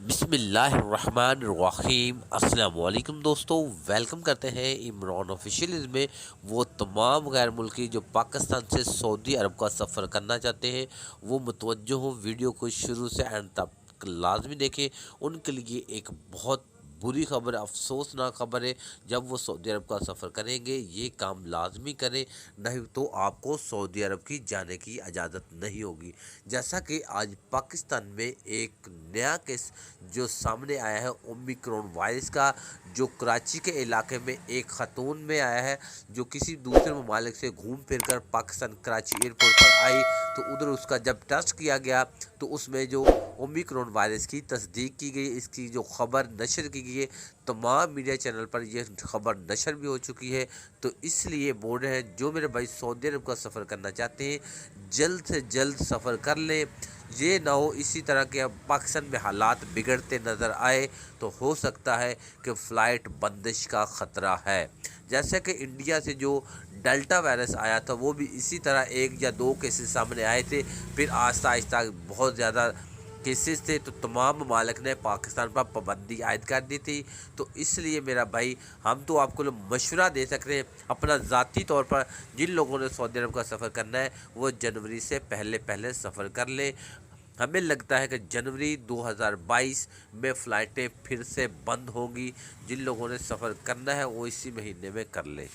बिस्मिल्लाहिर्रहमानिर्रहीम अस्सलाम वालेकुम दोस्तों, वेलकम करते हैं इमरान ऑफिशियल में। वो तमाम गैर मुल्की जो पाकिस्तान से सऊदी अरब का सफ़र करना चाहते हैं वो मुतवज्जो हों, वीडियो को शुरू से एंड तक लाजमी देखें। उनके लिए एक बहुत बुरी खबर, अफसोसनाक खबर है। जब वो सऊदी अरब का सफ़र करेंगे ये काम लाजमी करें, नहीं तो आपको सऊदी अरब की जाने की इजाज़त नहीं होगी। जैसा कि आज पाकिस्तान में एक नया केस जो सामने आया है ओमिक्रॉन वायरस का, जो कराची के इलाके में एक ख़ातून में आया है, जो किसी दूसरे ममालिक से घूम फिर कर पाकिस्तान कराची एयरपोर्ट पर आई, तो उधर उसका जब टेस्ट किया गया तो उसमें जो ओमिक्रॉन वायरस की तस्दीक की गई, इसकी जो खबर नशर की गई है, तमाम मीडिया चैनल पर यह खबर नशर भी हो चुकी है। तो इसलिए बोल रहे हैं जो मेरे भाई सऊदी अरब का सफ़र करना चाहते हैं जल्द से जल्द सफ़र कर लें। ये ना हो इसी तरह के अब पाकिस्तान में हालात बिगड़ते नज़र आए तो हो सकता है कि फ़्लाइट बंदिश का ख़तरा है। जैसे कि इंडिया से जो डेल्टा वायरस आया था वो भी इसी तरह एक या दो केसेस सामने आए थे, फिर आहिस्ता आहिस्ता बहुत ज़्यादा केसेस थे, तो तमाम ममालिक ने पाकिस्तान पर पाबंदी आयद कर दी थी। तो इसलिए मेरा भाई हम तो आपको मशवरा दे सकते हैं, अपना ज़ाती तौर पर जिन लोगों ने सऊदी अरब का सफ़र करना है वो जनवरी से पहले पहले सफ़र कर लें। हमें लगता है कि जनवरी 2022 में फ़्लाइटें फिर से बंद होंगी। जिन लोगों ने सफ़र करना है वो इसी महीने में कर लें।